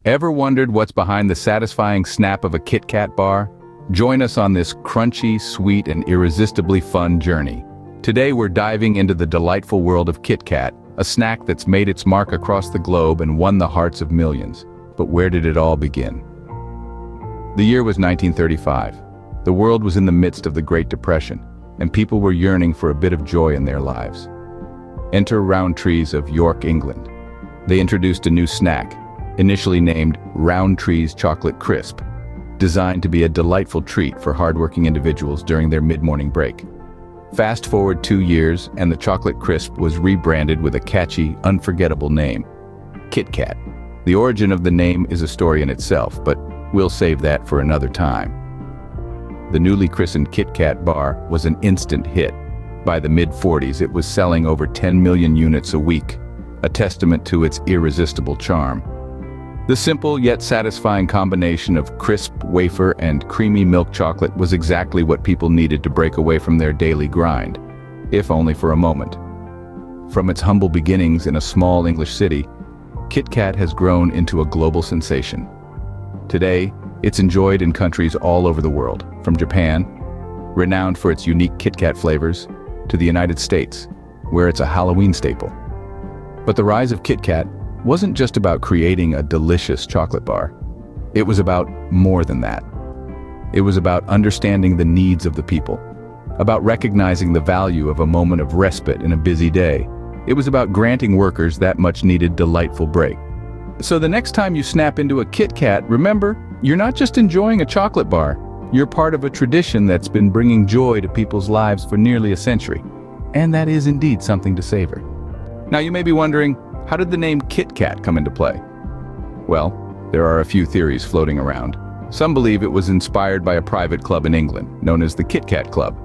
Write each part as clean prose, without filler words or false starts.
Ever wondered what's behind the satisfying snap of a KitKat bar? Join us on this crunchy, sweet, and irresistibly fun journey. Today we're diving into the delightful world of KitKat, a snack that's made its mark across the globe and won the hearts of millions. But where did it all begin? The year was 1935. The world was in the midst of the Great Depression, and people were yearning for a bit of joy in their lives. Enter Rowntree's of York, England. They introduced a new snack, initially named Rowntree's Chocolate Crisp, designed to be a delightful treat for hardworking individuals during their mid-morning break. Fast forward 2 years, and the chocolate crisp was rebranded with a catchy, unforgettable name, KitKat. The origin of the name is a story in itself, but we'll save that for another time. The newly christened KitKat bar was an instant hit. By the mid-40s, it was selling over 10 million units a week, a testament to its irresistible charm. The simple yet satisfying combination of crisp wafer and creamy milk chocolate was exactly what people needed to break away from their daily grind, if only for a moment. From its humble beginnings in a small English city, KitKat has grown into a global sensation. Today, it's enjoyed in countries all over the world, from Japan, renowned for its unique KitKat flavors, to the United States, where it's a Halloween staple. But the rise of KitKat wasn't just about creating a delicious chocolate bar. It was about more than that. It was about understanding the needs of the people, about recognizing the value of a moment of respite in a busy day. It was about granting workers that much-needed delightful break. So the next time you snap into a KitKat, remember, you're not just enjoying a chocolate bar. You're part of a tradition that's been bringing joy to people's lives for nearly a century. And that is indeed something to savor. Now you may be wondering, how did the name KitKat come into play? Well, there are a few theories floating around. Some believe it was inspired by a private club in England, known as the KitKat Club.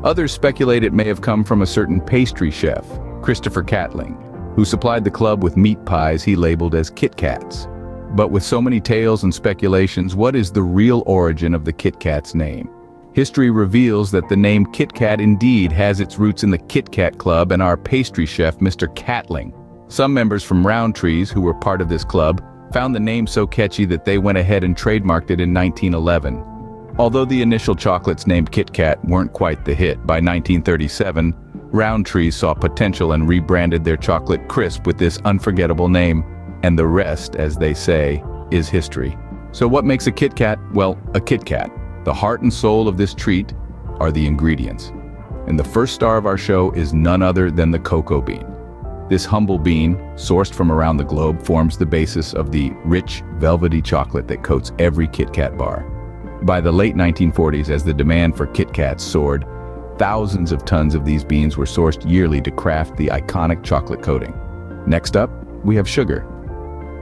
Others speculate it may have come from a certain pastry chef, Christopher Catling, who supplied the club with meat pies he labeled as KitKats. But with so many tales and speculations, what is the real origin of the KitKat's name? History reveals that the name KitKat indeed has its roots in the KitKat Club and our pastry chef, Mr. Catling. Some members from Rowntree's, who were part of this club, found the name so catchy that they went ahead and trademarked it in 1911. Although the initial chocolates named KitKat weren't quite the hit, by 1937, Rowntree saw potential and rebranded their chocolate crisp with this unforgettable name. And the rest, as they say, is history. So what makes a KitKat? Well, a KitKat. The heart and soul of this treat are the ingredients. And the first star of our show is none other than the cocoa bean. This humble bean, sourced from around the globe, forms the basis of the rich, velvety chocolate that coats every KitKat bar. By the late 1940s, as the demand for KitKats soared, thousands of tons of these beans were sourced yearly to craft the iconic chocolate coating. Next up, we have sugar.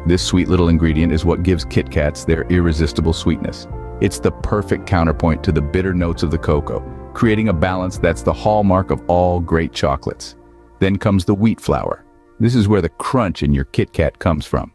This sweet little ingredient is what gives KitKats their irresistible sweetness. It's the perfect counterpoint to the bitter notes of the cocoa, creating a balance that's the hallmark of all great chocolates. Then comes the wheat flour. This is where the crunch in your KitKat comes from.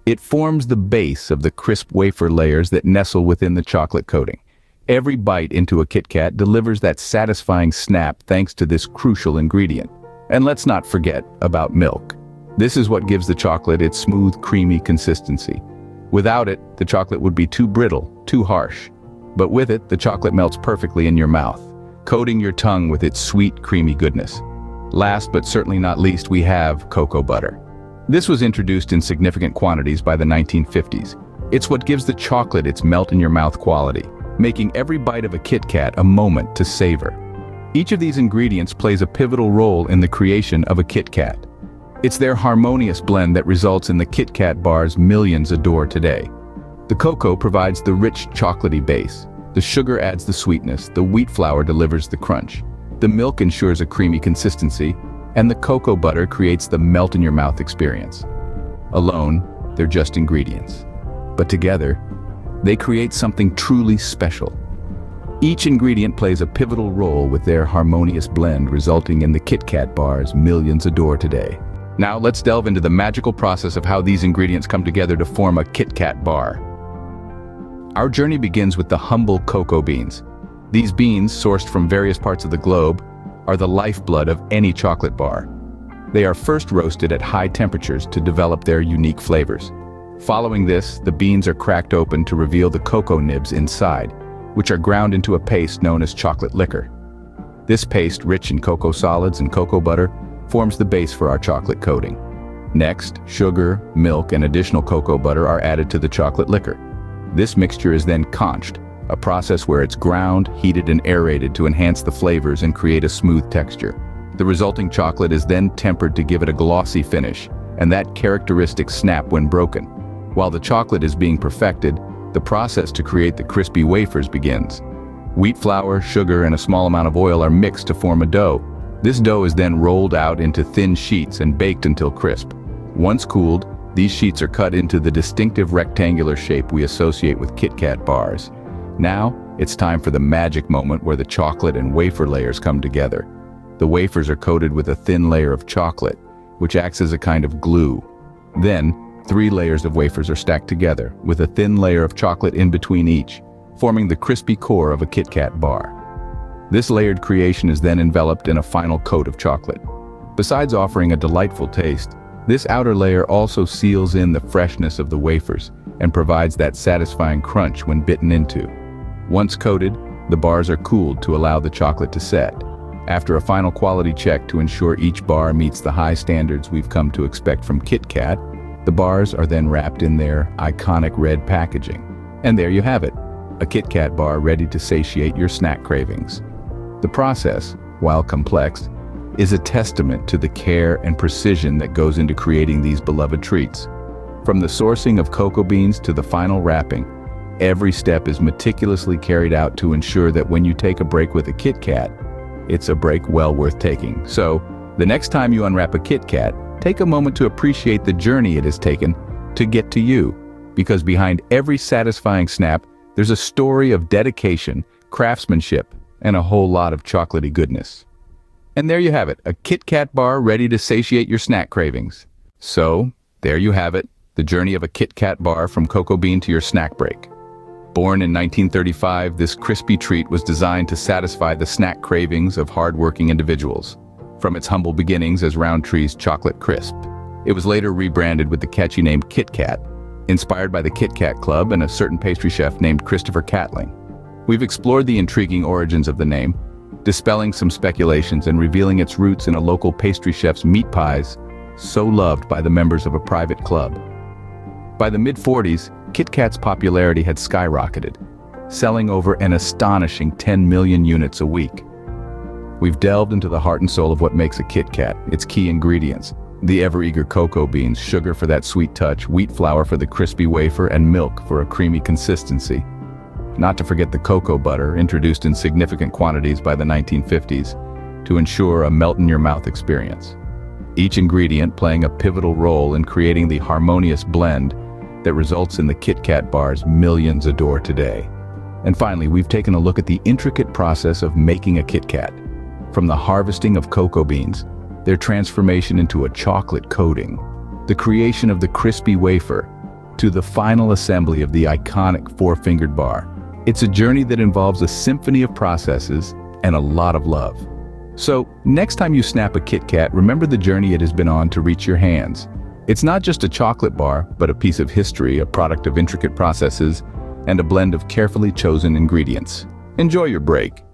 It forms the base of the crisp wafer layers that nestle within the chocolate coating. Every bite into a KitKat delivers that satisfying snap thanks to this crucial ingredient. And let's not forget about milk. This is what gives the chocolate its smooth, creamy consistency. Without it, the chocolate would be too brittle, too harsh. But with it, the chocolate melts perfectly in your mouth, coating your tongue with its sweet, creamy goodness. Last but certainly not least, we have cocoa butter. This was introduced in significant quantities by the 1950s. It's what gives the chocolate its melt-in-your-mouth quality, making every bite of a KitKat a moment to savor. Each of these ingredients plays a pivotal role in the creation of a KitKat. It's their harmonious blend that results in the KitKat bars millions adore today. The cocoa provides the rich chocolatey base. The sugar adds the sweetness, the wheat flour delivers the crunch. The milk ensures a creamy consistency, and the cocoa butter creates the melt-in-your-mouth experience. Alone, they're just ingredients. But together, they create something truly special. Each ingredient plays a pivotal role with their harmonious blend, resulting in the KitKat bars millions adore today. Now let's delve into the magical process of how these ingredients come together to form a KitKat bar. Our journey begins with the humble cocoa beans. These beans, sourced from various parts of the globe, are the lifeblood of any chocolate bar. They are first roasted at high temperatures to develop their unique flavors. Following this, the beans are cracked open to reveal the cocoa nibs inside, which are ground into a paste known as chocolate liquor. This paste, rich in cocoa solids and cocoa butter, forms the base for our chocolate coating. Next, sugar, milk, and additional cocoa butter are added to the chocolate liquor. This mixture is then conched, a process where it's ground, heated, and aerated to enhance the flavors and create a smooth texture. The resulting chocolate is then tempered to give it a glossy finish, and that characteristic snap when broken. While the chocolate is being perfected, the process to create the crispy wafers begins. Wheat flour, sugar, and a small amount of oil are mixed to form a dough. This dough is then rolled out into thin sheets and baked until crisp. Once cooled, these sheets are cut into the distinctive rectangular shape we associate with KitKat bars. Now, it's time for the magic moment where the chocolate and wafer layers come together. The wafers are coated with a thin layer of chocolate, which acts as a kind of glue. Then, 3 layers of wafers are stacked together, with a thin layer of chocolate in between each, forming the crispy core of a KitKat bar. This layered creation is then enveloped in a final coat of chocolate. Besides offering a delightful taste, this outer layer also seals in the freshness of the wafers and provides that satisfying crunch when bitten into. Once coated, the bars are cooled to allow the chocolate to set. After a final quality check to ensure each bar meets the high standards we've come to expect from KitKat, the bars are then wrapped in their iconic red packaging. And there you have it, a KitKat bar ready to satiate your snack cravings. The process, while complex, is a testament to the care and precision that goes into creating these beloved treats. From the sourcing of cocoa beans to the final wrapping, every step is meticulously carried out to ensure that when you take a break with a KitKat, it's a break well worth taking. So, the next time you unwrap a KitKat, take a moment to appreciate the journey it has taken to get to you, because behind every satisfying snap, there's a story of dedication, craftsmanship, and a whole lot of chocolatey goodness. And there you have it, a KitKat bar ready to satiate your snack cravings. So, there you have it, the journey of a KitKat bar from cocoa bean to your snack break. Born in 1935, this crispy treat was designed to satisfy the snack cravings of hard-working individuals. From its humble beginnings as Roundtree's Chocolate Crisp, it was later rebranded with the catchy name KitKat, inspired by the KitKat Club and a certain pastry chef named Christopher Catling. We've explored the intriguing origins of the name, dispelling some speculations and revealing its roots in a local pastry chef's meat pies, so loved by the members of a private club. By the mid-40s, KitKat's popularity had skyrocketed, selling over an astonishing 10 million units a week. We've delved into the heart and soul of what makes a KitKat, its key ingredients: the ever-eager cocoa beans, sugar for that sweet touch, wheat flour for the crispy wafer, and milk for a creamy consistency. Not to forget the cocoa butter, introduced in significant quantities by the 1950s, to ensure a melt-in-your-mouth experience. Each ingredient playing a pivotal role in creating the harmonious blend that results in the KitKat bars millions adore today. And finally, we've taken a look at the intricate process of making a KitKat. From the harvesting of cocoa beans, their transformation into a chocolate coating, the creation of the crispy wafer, to the final assembly of the iconic four-fingered bar. It's a journey that involves a symphony of processes and a lot of love. So, next time you snap a KitKat, remember the journey it has been on to reach your hands. It's not just a chocolate bar, but a piece of history, a product of intricate processes, and a blend of carefully chosen ingredients. Enjoy your break.